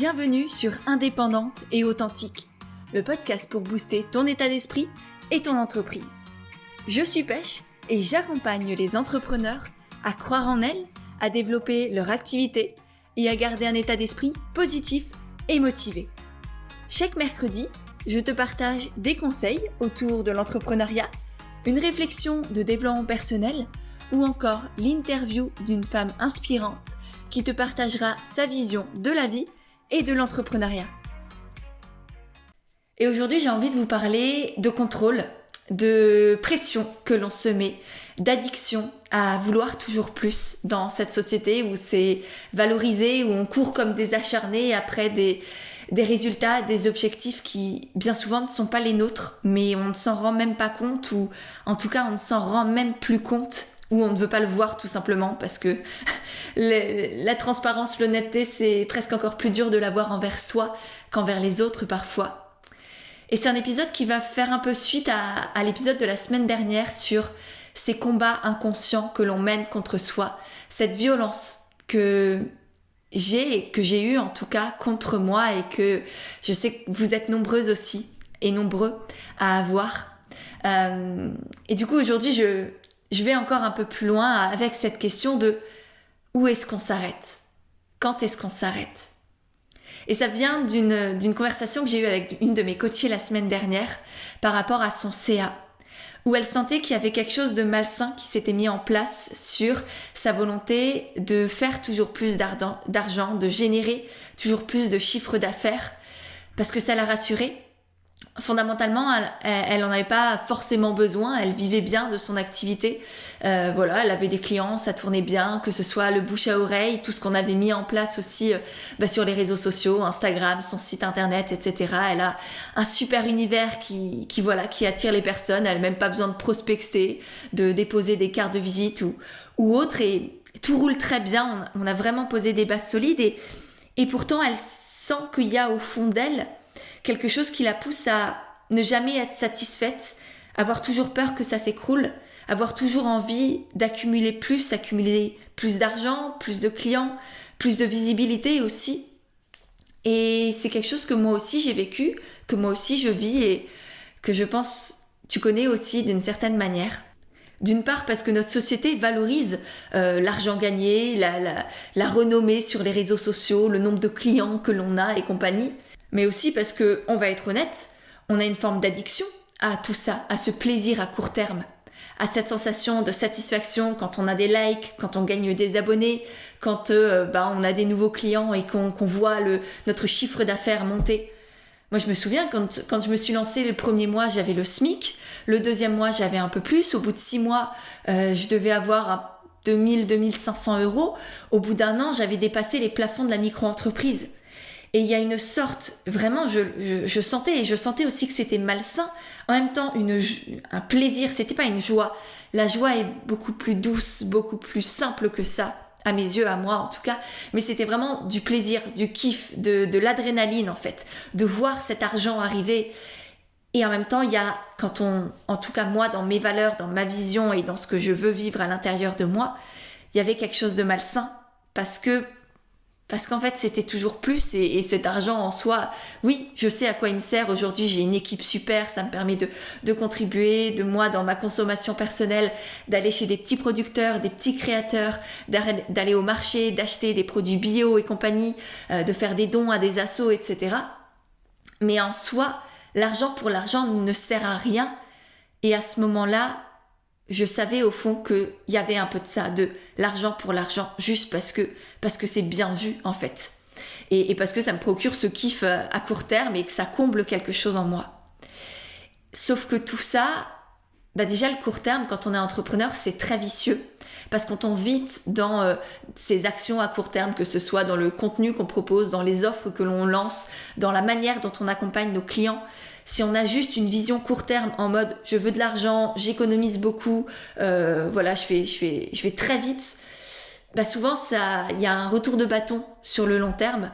Bienvenue sur Indépendante et Authentique, le podcast pour booster ton état d'esprit et ton entreprise. Je suis Pêche et j'accompagne les entrepreneurs à croire en elles, à développer leur activité et à garder un état d'esprit positif et motivé. Chaque mercredi, je te partage des conseils autour de l'entrepreneuriat, une réflexion de développement personnel ou encore l'interview d'une femme inspirante qui te partagera sa vision de la vie et de l'entrepreneuriat. Et aujourd'hui, j'ai envie de vous parler de contrôle, de pression que l'on se met, d'addiction à vouloir toujours plus dans cette société où c'est valorisé, où on court comme des acharnés après des résultats, des objectifs qui bien souvent ne sont pas les nôtres, mais on ne s'en rend même pas compte, ou en tout cas on ne s'en rend même plus compte, ou on ne veut pas le voir tout simplement parce que la transparence, l'honnêteté, c'est presque encore plus dur de l'avoir envers soi qu'envers les autres parfois. Et c'est un épisode qui va faire un peu suite à l'épisode de la semaine dernière sur ces combats inconscients que l'on mène contre soi, cette violence que j'ai eu en tout cas contre moi et que je sais que vous êtes nombreuses aussi et nombreux à avoir. Et du coup aujourd'hui je vais encore un peu plus loin avec cette question de où est-ce qu'on s'arrête ? Quand est-ce qu'on s'arrête ? Et ça vient d'une conversation que j'ai eue avec une de mes coachées la semaine dernière par rapport à son CA, où elle sentait qu'il y avait quelque chose de malsain qui s'était mis en place sur sa volonté de faire toujours plus d'argent, de générer toujours plus de chiffre d'affaires, parce que ça la rassurait. Fondamentalement, elle en avait pas forcément besoin, elle vivait bien de son activité. Elle avait des clients, ça tournait bien, que ce soit le bouche à oreille, tout ce qu'on avait mis en place aussi sur les réseaux sociaux, Instagram, son site internet, etc. Elle a un super univers qui attire les personnes, elle n'a même pas besoin de prospecter, de déposer des cartes de visite ou autre, et tout roule très bien, on a vraiment posé des bases solides et pourtant elle sent qu'il y a au fond d'elle quelque chose qui la pousse à ne jamais être satisfaite, avoir toujours peur que ça s'écroule, avoir toujours envie d'accumuler plus d'argent, plus de clients, plus de visibilité aussi. Et c'est quelque chose que moi aussi j'ai vécu, que moi aussi je vis et que je pense tu connais aussi d'une certaine manière. D'une part parce que notre société valorise l'argent gagné, la renommée sur les réseaux sociaux, le nombre de clients que l'on a et compagnie. Mais aussi parce que, on va être honnête, on a une forme d'addiction à tout ça, à ce plaisir à court terme, à cette sensation de satisfaction quand on a des likes, quand on gagne des abonnés, quand on a des nouveaux clients et qu'on voit notre chiffre d'affaires monter. Moi, je me souviens, quand je me suis lancée le premier mois, j'avais le SMIC. Le deuxième mois, j'avais un peu plus. Au bout de 6 mois, je devais avoir 2 500 €. Au bout d'1 an, j'avais dépassé les plafonds de la micro-entreprise. Et il y a une sorte, vraiment, je sentais aussi que c'était malsain. En même temps, un plaisir, c'était pas une joie. La joie est beaucoup plus douce, beaucoup plus simple que ça, à mes yeux, à moi en tout cas. Mais c'était vraiment du plaisir, du kiff, de l'adrénaline en fait, de voir cet argent arriver. Et en même temps, il y a, en tout cas moi, dans mes valeurs, dans ma vision et dans ce que je veux vivre à l'intérieur de moi, il y avait quelque chose de malsain parce qu'en fait, c'était toujours plus et cet argent en soi, oui, je sais à quoi il me sert. Aujourd'hui, j'ai une équipe super, ça me permet de contribuer, de moi, dans ma consommation personnelle, d'aller chez des petits producteurs, des petits créateurs, d'aller au marché, d'acheter des produits bio et compagnie, de faire des dons à des assos, etc. Mais en soi, l'argent pour l'argent ne sert à rien. Et à ce moment-là, je savais au fond qu'il y avait un peu de ça, de l'argent pour l'argent, juste parce que c'est bien vu en fait. Et parce que ça me procure ce kiff à court terme et que ça comble quelque chose en moi. Sauf que tout ça, déjà le court terme, quand on est entrepreneur, c'est très vicieux. Parce qu'on tombe vite dans ces actions à court terme, que ce soit dans le contenu qu'on propose, dans les offres que l'on lance, dans la manière dont on accompagne nos clients. Si on a juste une vision court terme en mode je veux de l'argent, j'économise beaucoup, je vais très vite, souvent il y a un retour de bâton sur le long terme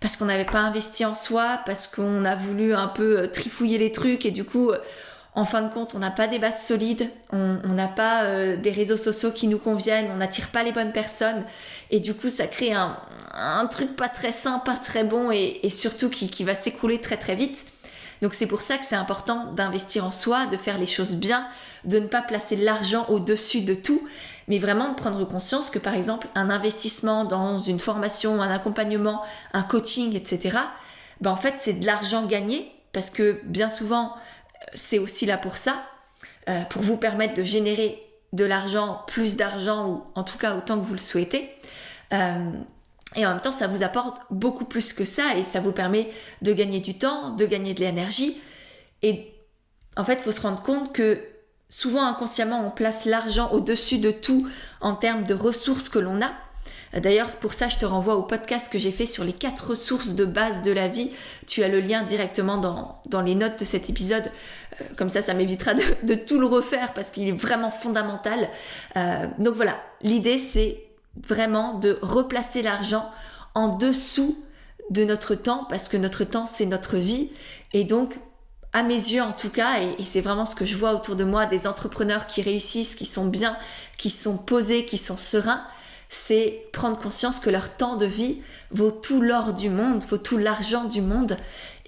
parce qu'on n'avait pas investi en soi, parce qu'on a voulu un peu trifouiller les trucs et du coup en fin de compte, on n'a pas des bases solides, on n'a pas des réseaux sociaux qui nous conviennent, on n'attire pas les bonnes personnes. Et du coup, ça crée un truc pas très sain, pas très bon et surtout qui va s'écrouler très très vite. Donc c'est pour ça que c'est important d'investir en soi, de faire les choses bien, de ne pas placer l'argent au-dessus de tout, mais vraiment de prendre conscience que par exemple un investissement dans une formation, un accompagnement, un coaching, etc., en fait c'est de l'argent gagné parce que bien souvent c'est aussi là pour ça, pour vous permettre de générer de l'argent, plus d'argent ou en tout cas autant que vous le souhaitez. Et en même temps, ça vous apporte beaucoup plus que ça et ça vous permet de gagner du temps, de gagner de l'énergie. Et en fait, il faut se rendre compte que souvent, inconsciemment, on place l'argent au-dessus de tout en termes de ressources que l'on a. D'ailleurs, pour ça, je te renvoie au podcast que j'ai fait sur les 4 ressources de base de la vie. Tu as le lien directement dans les notes de cet épisode. Comme ça m'évitera de tout le refaire parce qu'il est vraiment fondamental. Donc voilà, l'idée, c'est vraiment de replacer l'argent en dessous de notre temps parce que notre temps c'est notre vie et donc à mes yeux en tout cas et c'est vraiment ce que je vois autour de moi des entrepreneurs qui réussissent, qui sont bien, qui sont posés, qui sont sereins, c'est prendre conscience que leur temps de vie vaut tout l'or du monde, vaut tout l'argent du monde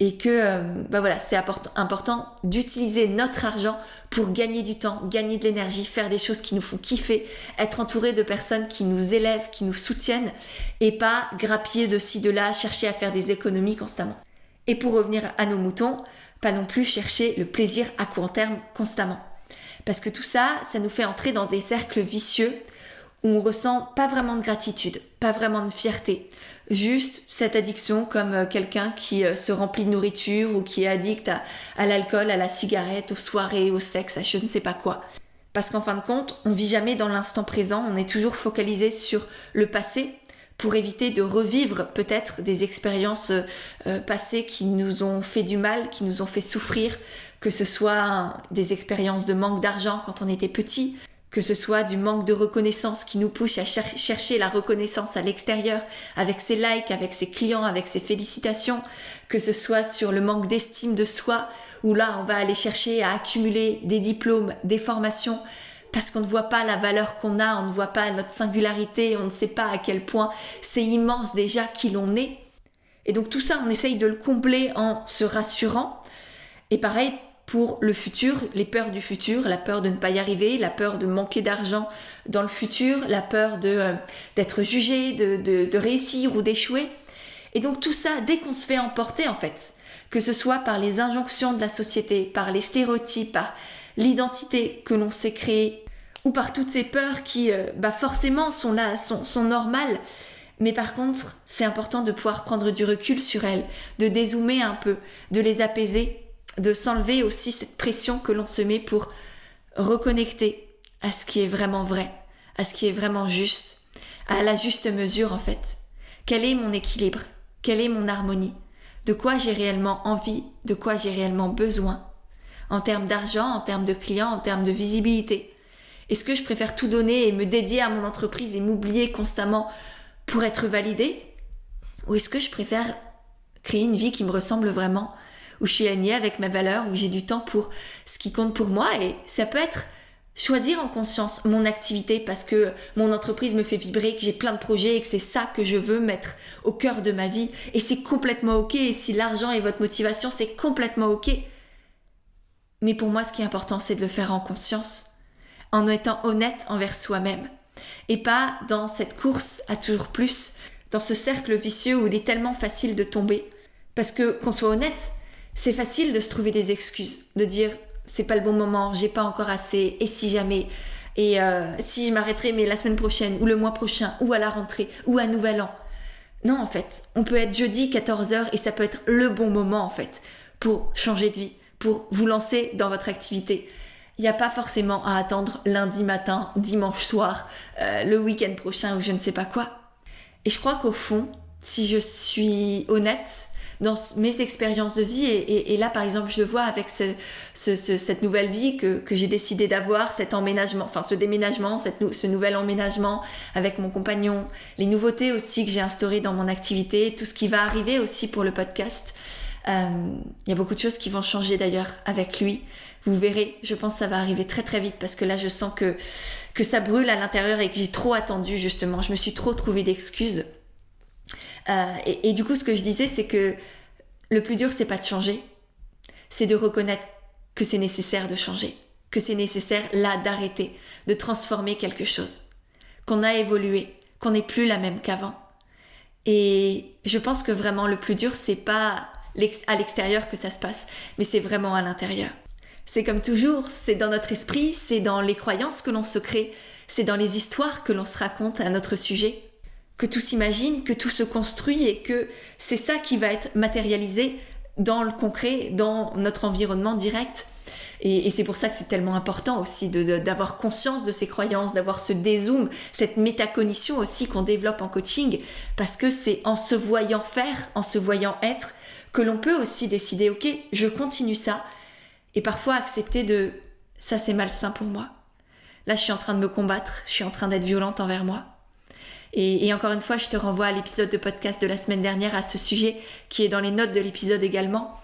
et que voilà, c'est important d'utiliser notre argent pour gagner du temps, gagner de l'énergie, faire des choses qui nous font kiffer, être entouré de personnes qui nous élèvent, qui nous soutiennent et pas grappiller de ci, de là, chercher à faire des économies constamment. Et pour revenir à nos moutons, pas non plus chercher le plaisir à court terme constamment. Parce que tout ça, ça nous fait entrer dans des cercles vicieux où on ressent pas vraiment de gratitude, pas vraiment de fierté, juste cette addiction comme quelqu'un qui se remplit de nourriture ou qui est addict à l'alcool, à la cigarette, aux soirées, au sexe, à je ne sais pas quoi. Parce qu'en fin de compte, on vit jamais dans l'instant présent, on est toujours focalisé sur le passé pour éviter de revivre peut-être des expériences passées qui nous ont fait du mal, qui nous ont fait souffrir, que ce soit des expériences de manque d'argent quand on était petit, que ce soit du manque de reconnaissance qui nous pousse à chercher la reconnaissance à l'extérieur, avec ses likes, avec ses clients, avec ses félicitations, que ce soit sur le manque d'estime de soi, où là on va aller chercher à accumuler des diplômes, des formations, parce qu'on ne voit pas la valeur qu'on a, on ne voit pas notre singularité, on ne sait pas à quel point c'est immense déjà qui l'on est. Et donc tout ça, on essaye de le combler en se rassurant. Et pareil, pour le futur, les peurs du futur, la peur de ne pas y arriver, la peur de manquer d'argent dans le futur, la peur d'être jugé, de réussir ou d'échouer. Et donc tout ça, dès qu'on se fait emporter en fait, que ce soit par les injonctions de la société, par les stéréotypes, par l'identité que l'on s'est créée, ou par toutes ces peurs qui forcément sont là, sont normales, mais par contre, c'est important de pouvoir prendre du recul sur elles, de dézoomer un peu, de les apaiser, de s'enlever aussi cette pression que l'on se met pour reconnecter à ce qui est vraiment vrai, à ce qui est vraiment juste, à la juste mesure en fait. Quel est mon équilibre? Quelle est mon harmonie? De quoi j'ai réellement envie? De quoi j'ai réellement besoin? En termes d'argent, en termes de clients, en termes de visibilité. Est-ce que je préfère tout donner et me dédier à mon entreprise et m'oublier constamment pour être validée? Ou est-ce que je préfère créer une vie qui me ressemble vraiment, où je suis alignée avec mes valeurs, où j'ai du temps pour ce qui compte pour moi? Et ça peut être choisir en conscience mon activité parce que mon entreprise me fait vibrer, que j'ai plein de projets et que c'est ça que je veux mettre au cœur de ma vie. Et c'est complètement ok. Et si l'argent est votre motivation, c'est complètement ok. Mais pour moi, ce qui est important, c'est de le faire en conscience, en étant honnête envers soi-même. Et pas dans cette course à toujours plus, dans ce cercle vicieux où il est tellement facile de tomber. Parce que, qu'on soit honnête, c'est facile de se trouver des excuses, de dire c'est pas le bon moment, j'ai pas encore assez, et si jamais, et si je m'arrêterai mais la semaine prochaine, ou le mois prochain, ou à la rentrée, ou à Nouvel An. Non en fait, on peut être jeudi 14h et ça peut être le bon moment en fait, pour changer de vie, pour vous lancer dans votre activité. Il n'y a pas forcément à attendre lundi matin, dimanche soir, le week-end prochain ou je ne sais pas quoi. Et je crois qu'au fond, si je suis honnête dans mes expériences de vie, et là par exemple je le vois avec cette nouvelle vie que j'ai décidé d'avoir, cet emménagement, enfin ce déménagement, ce nouvel emménagement avec mon compagnon, les nouveautés aussi que j'ai instaurées dans mon activité, tout ce qui va arriver aussi pour le podcast. Il y a beaucoup de choses qui vont changer d'ailleurs avec lui, Vous verrez, je pense que ça va arriver très très vite parce que là je sens que ça brûle à l'intérieur et que j'ai trop attendu justement. Je me suis trop trouvé d'excuses. Et du coup ce que je disais c'est que le plus dur c'est pas de changer, c'est de reconnaître que c'est nécessaire de changer, que c'est nécessaire là d'arrêter, de transformer quelque chose, qu'on a évolué, qu'on n'est plus la même qu'avant. Et je pense que vraiment le plus dur c'est pas à l'extérieur que ça se passe, mais c'est vraiment à l'intérieur. C'est comme toujours, c'est dans notre esprit, c'est dans les croyances que l'on se crée, c'est dans les histoires que l'on se raconte à notre sujet, que tout s'imagine, que tout se construit et que c'est ça qui va être matérialisé dans le concret, dans notre environnement direct. Et c'est pour ça que c'est tellement important aussi d'avoir conscience de ces croyances, d'avoir ce dézoom, cette métacognition aussi qu'on développe en coaching, parce que c'est en se voyant faire, en se voyant être, que l'on peut aussi décider, ok, je continue ça, et parfois accepter ça c'est malsain pour moi. Là je suis en train de me combattre, je suis en train d'être violente envers moi. Et encore une fois, je te renvoie à l'épisode de podcast de la semaine dernière à ce sujet qui est dans les notes de l'épisode également.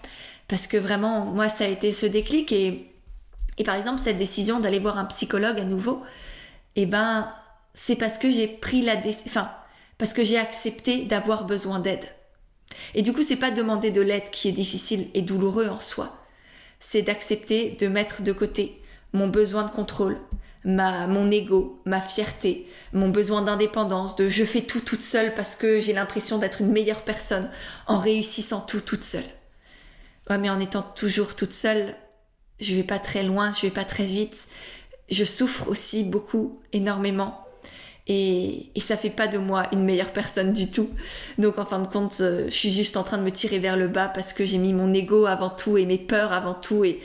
Parce que vraiment, moi, ça a été ce déclic. Et par exemple, cette décision d'aller voir un psychologue à nouveau, c'est parce que j'ai pris parce que j'ai accepté d'avoir besoin d'aide. Et du coup, c'est pas demander de l'aide qui est difficile et douloureux en soi. C'est d'accepter de mettre de côté mon besoin de contrôle, mon ego, ma fierté, mon besoin d'indépendance, je fais tout toute seule parce que j'ai l'impression d'être une meilleure personne en réussissant tout toute seule. Ouais, mais en étant toujours toute seule, je vais pas très loin, je vais pas très vite. Je souffre aussi beaucoup, énormément. Et ça fait pas de moi une meilleure personne du tout. Donc en fin de compte, je suis juste en train de me tirer vers le bas parce que j'ai mis mon ego avant tout et mes peurs avant tout et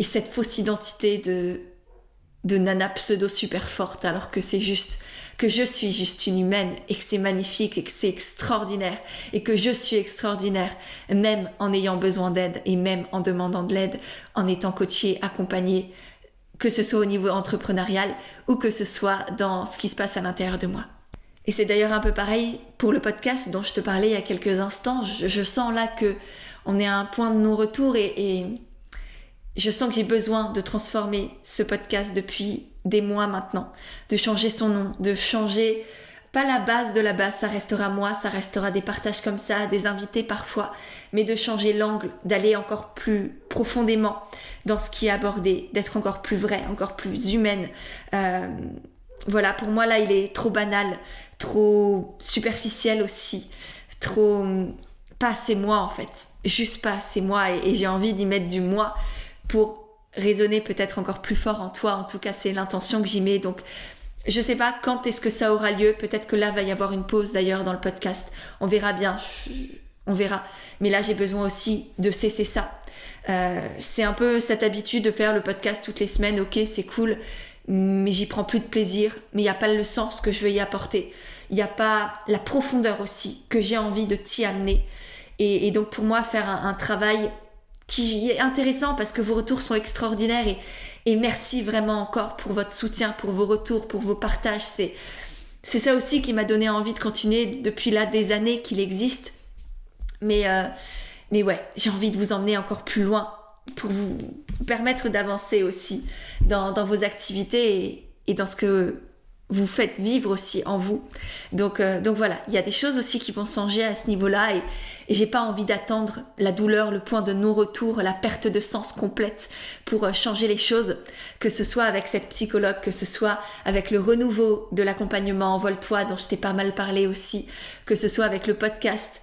cette fausse identité de nana pseudo super forte alors que c'est juste que je suis juste une humaine et que c'est magnifique et que c'est extraordinaire et que je suis extraordinaire même en ayant besoin d'aide et même en demandant de l'aide, en étant coachée, accompagnée, que ce soit au niveau entrepreneurial ou que ce soit dans ce qui se passe à l'intérieur de moi. Et c'est d'ailleurs un peu pareil pour le podcast dont je te parlais il y a quelques instants. Je sens là que on est à un point de non-retour et je sens que j'ai besoin de transformer ce podcast depuis des mois maintenant, de changer son nom, de changer, pas la base de la base, ça restera moi, ça restera des partages comme ça, des invités parfois, mais de changer l'angle, d'aller encore plus profondément dans ce qui est abordé, d'être encore plus vrai, encore plus humaine. Voilà, pour moi là, il est trop banal, trop superficiel aussi, trop pas assez moi en fait, juste pas assez moi et j'ai envie d'y mettre du moi pour résonner peut-être encore plus fort en toi. En tout cas, c'est l'intention que j'y mets. Donc, je sais pas quand est-ce que ça aura lieu. Peut-être que là, va y avoir une pause d'ailleurs dans le podcast. On verra bien. On verra. Mais là, j'ai besoin aussi de cesser ça. C'est un peu cette habitude de faire le podcast toutes les semaines. Ok, c'est cool. Mais j'y prends plus de plaisir. Mais il n'y a pas le sens que je veux y apporter. Il n'y a pas la profondeur aussi que j'ai envie de t'y amener. Et donc, pour moi, faire un travail qui est intéressant parce que vos retours sont extraordinaires et merci vraiment encore pour votre soutien, pour vos retours, pour vos partages. C'est ça aussi qui m'a donné envie de continuer depuis là des années qu'il existe. Mais ouais, j'ai envie de vous emmener encore plus loin pour vous permettre d'avancer aussi dans vos activités et dans ce que vous faites vivre aussi en vous. Donc voilà, il y a des choses aussi qui vont changer à ce niveau-là et j'ai pas envie d'attendre la douleur, le point de non-retour, la perte de sens complète pour changer les choses, que ce soit avec cette psychologue, que ce soit avec le renouveau de l'accompagnement Envole-toi dont je t'ai pas mal parlé aussi, que ce soit avec le podcast.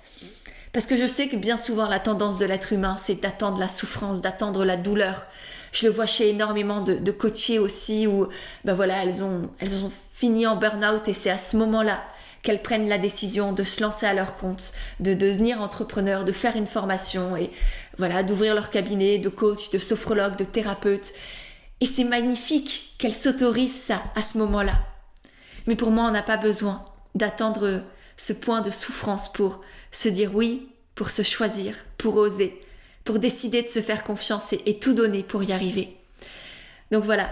Parce que je sais que bien souvent la tendance de l'être humain c'est d'attendre la souffrance, d'attendre la douleur. Je le vois chez énormément de coachés aussi où elles ont fini en burn-out et c'est à ce moment-là qu'elles prennent la décision de se lancer à leur compte, de devenir entrepreneur, de faire une formation et voilà, d'ouvrir leur cabinet de coach, de sophrologue, de thérapeute. Et c'est magnifique qu'elles s'autorisent ça à ce moment-là. Mais pour moi, on n'a pas besoin d'attendre ce point de souffrance pour se dire oui, pour se choisir, pour oser, pour décider de se faire confiance et tout donner pour y arriver. Donc voilà,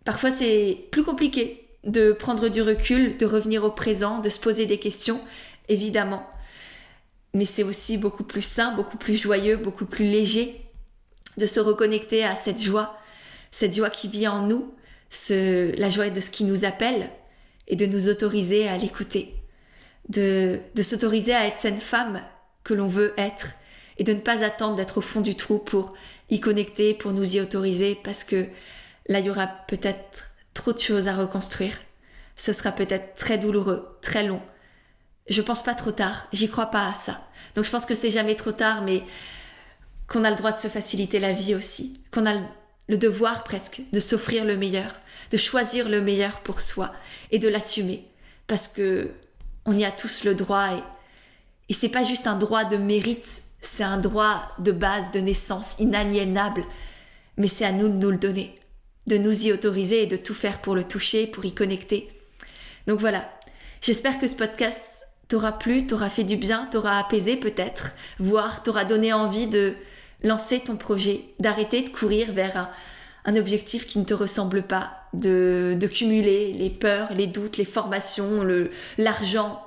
parfois c'est plus compliqué de prendre du recul, de revenir au présent, de se poser des questions, évidemment. Mais c'est aussi beaucoup plus sain, beaucoup plus joyeux, beaucoup plus léger de se reconnecter à cette joie qui vit en nous, la joie de ce qui nous appelle, et de nous autoriser à l'écouter, de s'autoriser à être cette femme que l'on veut être, et de ne pas attendre d'être au fond du trou pour y connecter, pour nous y autoriser, parce que là, il y aura peut-être trop de choses à reconstruire. Ce sera peut-être très douloureux, très long. Je pense pas trop tard, j'y crois pas à ça. Donc je pense que c'est jamais trop tard, mais qu'on a le droit de se faciliter la vie aussi, qu'on a le devoir presque de s'offrir le meilleur, de choisir le meilleur pour soi et de l'assumer, parce que on y a tous le droit, et c'est pas juste un droit de mérite, c'est un droit de base, de naissance inaliénable, mais c'est à nous de nous le donner, de nous y autoriser et de tout faire pour le toucher, pour y connecter. Donc voilà, j'espère que ce podcast t'aura plu, t'aura fait du bien, t'aura apaisé peut-être, voire t'aura donné envie de lancer ton projet, d'arrêter de courir vers un objectif qui ne te ressemble pas, de cumuler les peurs, les doutes, les formations, l'argent.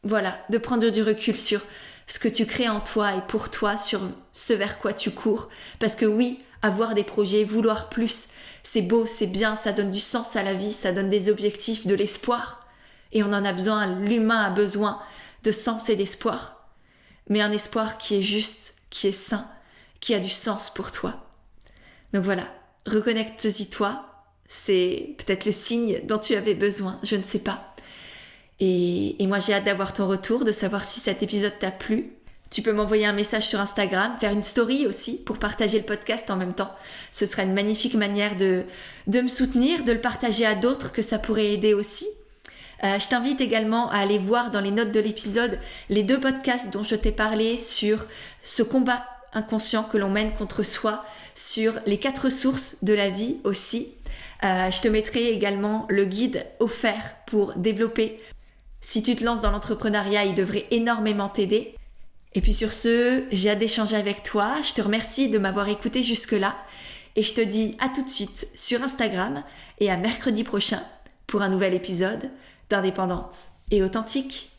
Voilà, de prendre du recul sur ce que tu crées en toi et pour toi, sur ce vers quoi tu cours. Parce que oui, avoir des projets, vouloir plus, c'est beau, c'est bien, ça donne du sens à la vie, ça donne des objectifs, de l'espoir. Et on en a besoin, l'humain a besoin de sens et d'espoir. Mais un espoir qui est juste, qui est sain, qui a du sens pour toi. Donc voilà, reconnecte-y toi, c'est peut-être le signe dont tu avais besoin, je ne sais pas. Et moi j'ai hâte d'avoir ton retour, de savoir si cet épisode t'a plu. Tu peux m'envoyer un message sur Instagram, faire une story aussi pour partager le podcast en même temps. Ce sera une magnifique manière de me soutenir, de le partager à d'autres, que ça pourrait aider aussi. Je t'invite également à aller voir dans les notes de l'épisode les 2 podcasts dont je t'ai parlé sur ce combat inconscient que l'on mène contre soi, sur les 4 sources de la vie aussi. Je te mettrai également le guide offert pour développer. Si tu te lances dans l'entrepreneuriat, il devrait énormément t'aider. Et puis sur ce, j'ai hâte d'échanger avec toi. Je te remercie de m'avoir écouté jusque-là. Et je te dis à tout de suite sur Instagram et à mercredi prochain pour un nouvel épisode d'Indépendante et Authentique.